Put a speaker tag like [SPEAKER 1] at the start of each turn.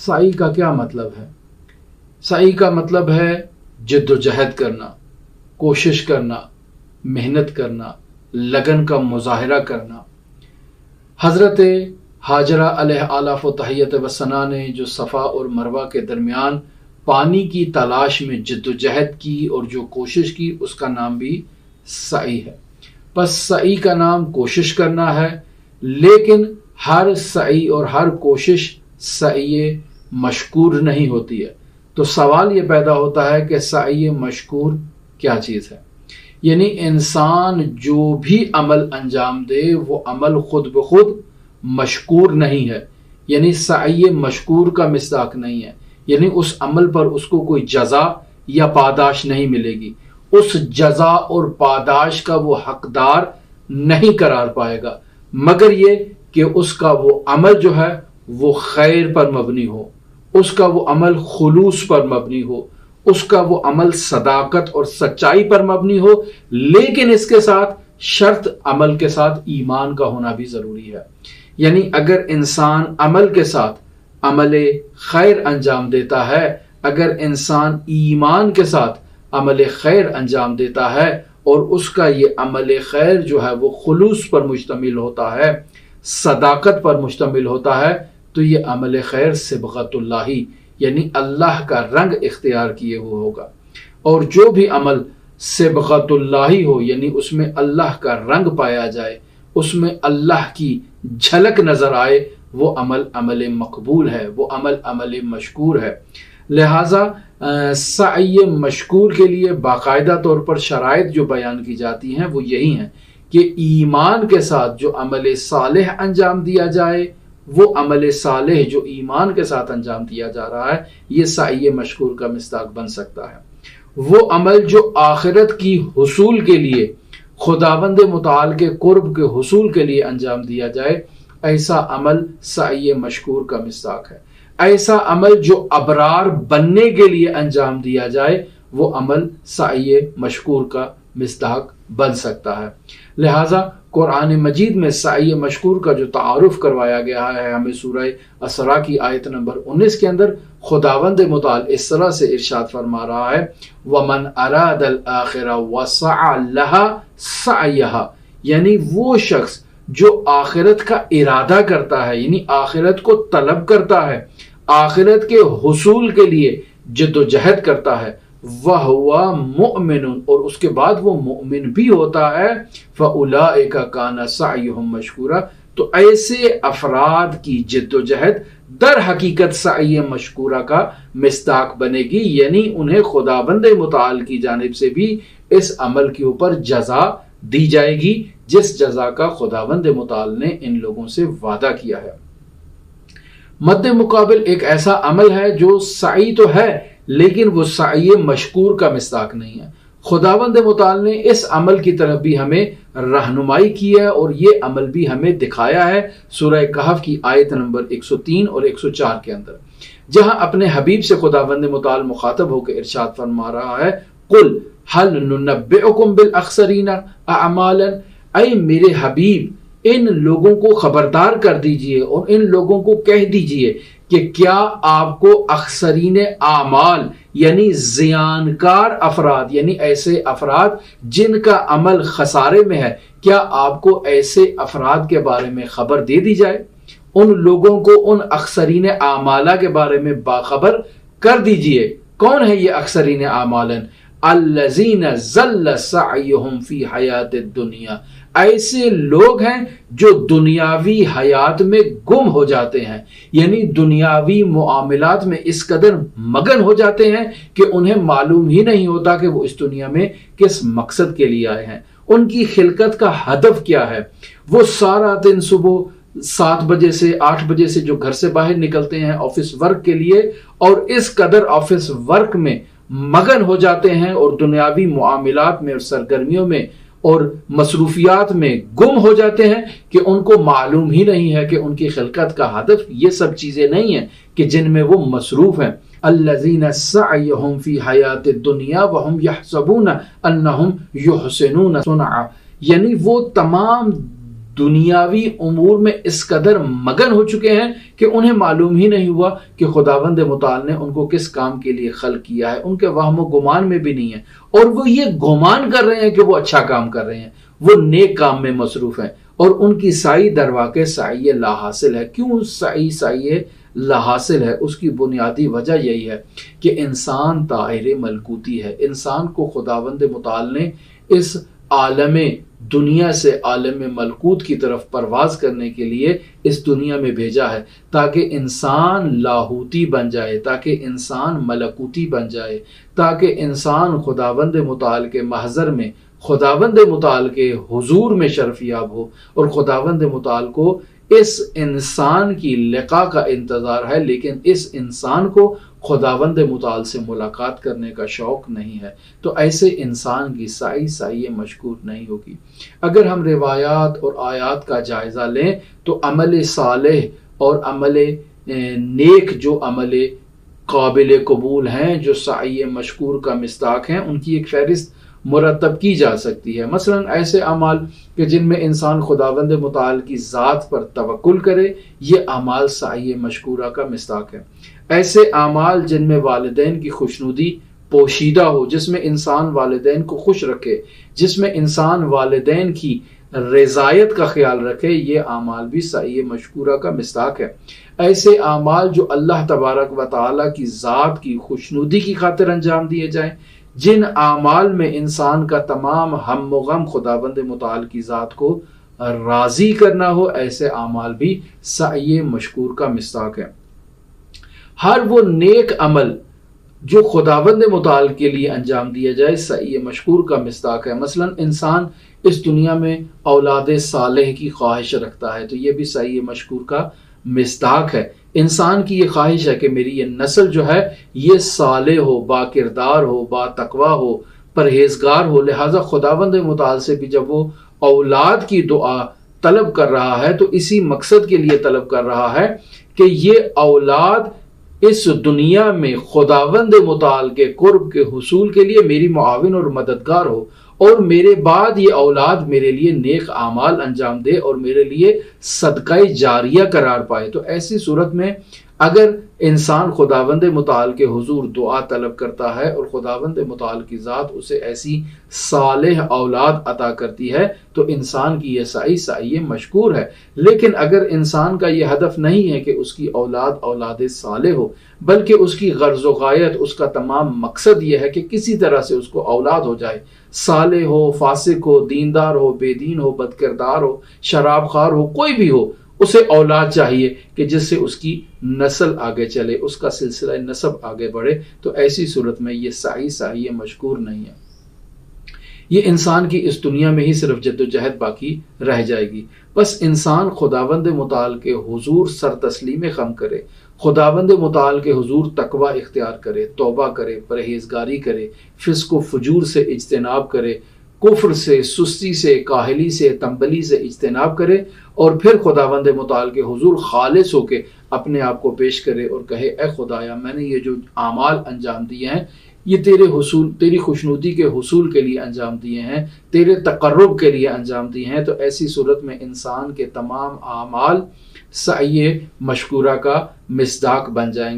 [SPEAKER 1] سعی کا کیا مطلب ہے؟ سعی کا مطلب ہے جد و جہد کرنا، کوشش کرنا، محنت کرنا، لگن کا مظاہرہ کرنا۔ حضرت ہاجرہ علیہ آلاف و تحیت و ثنا نے جو صفا اور مروہ کے درمیان پانی کی تلاش میں جد و جہد کی اور جو کوشش کی، اس کا نام بھی سعی ہے۔ پس سعی کا نام کوشش کرنا ہے، لیکن ہر سعی اور ہر کوشش سعی مشکور نہیں ہوتی ہے۔ تو سوال یہ پیدا ہوتا ہے کہ سعی مشکور کیا چیز ہے؟ یعنی انسان جو بھی عمل انجام دے وہ عمل خود بخود مشکور نہیں ہے، یعنی سعی مشکور کا مصداق نہیں ہے، یعنی اس عمل پر اس کو کوئی جزا یا پاداش نہیں ملے گی، اس جزا اور پاداش کا وہ حقدار نہیں قرار پائے گا، مگر یہ کہ اس کا وہ عمل جو ہے وہ خیر پر مبنی ہو، اس کا وہ عمل خلوص پر مبنی ہو، اس کا وہ عمل صداقت اور سچائی پر مبنی ہو، لیکن اس کے ساتھ شرط عمل کے ساتھ ایمان کا ہونا بھی ضروری ہے۔ یعنی اگر انسان عمل کے ساتھ عمل خیر انجام دیتا ہے، اگر انسان ایمان کے ساتھ عمل خیر انجام دیتا ہے اور اس کا یہ عمل خیر جو ہے وہ خلوص پر مشتمل ہوتا ہے، صداقت پر مشتمل ہوتا ہے، تو یہ عمل خیر صبغت اللہ، یعنی اللہ کا رنگ اختیار کیے ہوئے ہوگا۔ اور جو بھی عمل صبغت اللہ ہو، یعنی اس میں اللہ کا رنگ پایا جائے، اس میں اللہ کی جھلک نظر آئے، وہ عمل عمل مقبول ہے، وہ عمل عمل مشکور ہے۔ لہٰذا سعی مشکور کے لیے باقاعدہ طور پر شرائط جو بیان کی جاتی ہیں وہ یہی ہیں کہ ایمان کے ساتھ جو عمل صالح انجام دیا جائے، وہ عمل صالح جو ایمان کے ساتھ انجام دیا جا رہا ہے، یہ سعی مشکور کا مصداق بن سکتا ہے۔ وہ عمل جو آخرت کی حصول کے لیے، خداوند متعال کے قرب کے حصول کے لیے انجام دیا جائے، ایسا عمل سعی مشکور کا مصداق ہے۔ ایسا عمل جو ابرار بننے کے لیے انجام دیا جائے، وہ عمل سعی مشکور کا مصداق بن سکتا ہے۔ لہٰذا قرآن مجید میں سعی مشکور کا جو تعارف کروایا گیا ہے ہمیں سورہ اسراء کی آیت نمبر 19 کے اندر، خداوند متعال اس طرح سے ارشاد فرما رہا ہے وَمَنْ أَرَادَ الْآخِرَةَ وَسَعَى لَهَا سَعْيَهَا، یعنی وہ شخص جو آخرت کا ارادہ کرتا ہے، یعنی آخرت کو طلب کرتا ہے، آخرت کے حصول کے لیے جد و جہد کرتا ہے، وَهُوَ مُؤْمِنٌ، اور اس کے بعد وہ مؤمن بھی ہوتا ہے، فَأُولَئِكَ كَانَ سَعْيُهُمْ مَشْكُورًا، تو ایسے افراد کی جد و جہد در حقیقت سعی مشکورہ کا مصداق بنے گی، یعنی انہیں خداوند متعال کی جانب سے بھی اس عمل کے اوپر جزا دی جائے گی، جس جزا کا خداوند متعال نے ان لوگوں سے وعدہ کیا ہے۔ مد مقابل ایک ایسا عمل ہے جو سعی تو ہے لیکن وہ سعی مشکور کا مصداق نہیں ہے۔ خداوند متعال نے اس عمل کی طرف بھی ہمیں رہنمائی کی ہے اور یہ عمل بھی ہمیں دکھایا ہے سورہ کہف کی آیت نمبر 103 اور 104 کے اندر، جہاں اپنے حبیب سے خداوند متعال مخاطب ہو کے ارشاد فرما رہا ہے قُلْ هَلْ نُنَبِّئُكُمْ بِالْأَخْسَرِينَ أَعْمَالًا، اے میرے حبیب ان لوگوں کو خبردار کر دیجئے اور ان لوگوں کو کہہ دیجئے کہ کیا آپ کو اخسرین اعمال یعنی زیانکار افراد، یعنی ایسے افراد جن کا عمل خسارے میں ہے، کیا آپ کو ایسے افراد کے بارے میں خبر دے دی جائے؟ ان لوگوں کو ان اخسرین اعمالہ کے بارے میں باخبر کر دیجئے۔ کون ہے یہ اخسرین اعمالا؟ الذین ضل سعیہم فی حیات الدنیا، ایسے لوگ ہیں جو دنیاوی حیات میں گم ہو جاتے ہیں، یعنی دنیاوی معاملات میں اس قدر مگن ہو جاتے ہیں کہ انہیں معلوم ہی نہیں ہوتا کہ وہ اس دنیا میں کس مقصد کے لیے آئے ہیں، ان کی خلقت کا ہدف کیا ہے۔ وہ سارا دن صبح 7 بجے سے 8 بجے سے جو گھر سے باہر نکلتے ہیں آفس ورک کے لیے، اور اس قدر آفس ورک میں مگن ہو جاتے ہیں اور دنیاوی معاملات میں اور سرگرمیوں میں اور مصروفیات میں گم ہو جاتے ہیں کہ ان کو معلوم ہی نہیں ہے کہ ان کی خلقت کا ہدف یہ سب چیزیں نہیں ہیں کہ جن میں وہ مصروف ہیں۔ الذین سعیہم فی حیات الدنیا وہم یحسبون انہم یحسنون صنعا، یعنی وہ تمام دنیاوی امور میں اس قدر مگن ہو چکے ہیں کہ انہیں معلوم ہی نہیں ہوا کہ خداوند متعال نے ان کو کس کام کے لیے خلق کیا ہے. ان کے وہم و گمان میں بھی نہیں ہے، اور وہ یہ گمان کر رہے ہیں کہ وہ اچھا کام کر رہے ہیں، وہ نیک کام میں مصروف ہیں، اور ان کی سعی در واقع سعی لا حاصل ہے. کیوں سعی لا حاصل ہے؟ اس کی بنیادی وجہ یہی ہے کہ انسان طائر ملکوتی ہے. انسان کو خداوند متعال نے اس عالم دنیا سے عالم ملکوت کی طرف پرواز کرنے کے لیے اس دنیا میں بھیجا ہے، تاکہ انسان لاہوتی بن جائے، تاکہ انسان ملکوتی بن جائے، تاکہ انسان خداوند متعال کے محضر میں، خداوند متعال کے حضور میں شرف یاب ہو. اور خداوند متعال کو اس انسان کی لقا کا انتظار ہے، لیکن اس انسان کو خداوند متعال سے ملاقات کرنے کا شوق نہیں ہے. تو ایسے انسان کی سعی مشکور نہیں ہوگی. اگر ہم روایات اور آیات کا جائزہ لیں تو عمل صالح اور عمل نیک جو عمل قابل قبول ہیں، جو سعی مشکور کا مصداق ہیں، ان کی ایک فہرست مرتب کی جا سکتی ہے. مثلا ایسے اعمال کہ جن میں انسان خداوند متعال کی ذات پر توکل کرے، یہ اعمال سعی مشکورہ کا مصداق ہے. ایسے اعمال جن میں والدین کی خوشنودی پوشیدہ ہو، جس میں انسان والدین کو خوش رکھے، جس میں انسان والدین کی رضایت کا خیال رکھے، یہ اعمال بھی سعی مشکورہ کا مصداق ہے. ایسے اعمال جو اللہ تبارک و تعالیٰ کی ذات کی خوشنودی کی خاطر انجام دیے جائیں، جن اعمال میں انسان کا تمام ہم و غم خداوند متعال کی ذات کو راضی کرنا ہو، ایسے اعمال بھی سعی مشکور کا مصداق ہے. ہر وہ نیک عمل جو خداوند متعال کے لیے انجام دیا جائے، سعی مشکور کا مصداق ہے. مثلا انسان اس دنیا میں اولاد صالح کی خواہش رکھتا ہے، تو یہ بھی سعی مشکور کا مصداق ہے. انسان کی یہ خواہش ہے کہ میری یہ نسل جو ہے یہ صالح ہو، با کردار ہو، با تقوی ہو، پرہیزگار ہو. لہٰذا خداوند متعال سے بھی جب وہ اولاد کی دعا طلب کر رہا ہے تو اسی مقصد کے لیے طلب کر رہا ہے کہ یہ اولاد اس دنیا میں خداوند متعال کے قرب کے حصول کے لیے میری معاون اور مددگار ہو، اور میرے بعد یہ اولاد میرے لیے نیک اعمال انجام دے اور میرے لیے صدقہ جاریہ قرار پائے. تو ایسی صورت میں اگر انسان خداوند متعال کے حضور دعا طلب کرتا ہے اور خداوند متعال کی ذات اسے ایسی صالح اولاد عطا کرتی ہے تو انسان کی یہ سعی مشکور ہے. لیکن اگر انسان کا یہ ہدف نہیں ہے کہ اس کی اولاد صالح ہو، بلکہ اس کی غرض و غایت، اس کا تمام مقصد یہ ہے کہ کسی طرح سے اس کو اولاد ہو جائے، صالح ہو، فاسق ہو، دیندار ہو، بے دین ہو، بدکردار ہو، شراب خوار ہو، کوئی بھی ہو، اسے اولاد چاہیے کہ جس سے اس کی نسل آگے چلے، اس کا سلسلہ نسب آگے بڑھے. تو ایسی صورت میں یہ سعی مشکور نہیں ہے. یہ انسان کی اس دنیا میں ہی صرف جد و جہد باقی رہ جائے گی. بس انسان خداوند متعال کے حضور سر تسلیم خم کرے، خداوند متعال کے حضور تقوی اختیار کرے، توبہ کرے، پرہیزگاری کرے، فسق و فجور سے اجتناب کرے، کفر سے، سستی سے، کاہلی سے، تنبلی سے اجتناب کرے، اور پھر خداوند متعال کے حضور خالص ہو کے اپنے آپ کو پیش کرے اور کہے اے خدایا میں نے یہ جو اعمال انجام دیے ہیں یہ تیری خوشنودی کے حصول کے لیے انجام دیے ہیں، تیرے تقرب کے لیے انجام دیے ہیں. تو ایسی صورت میں انسان کے تمام اعمال سعی مشکورہ کا مصداق بن جائیں گے.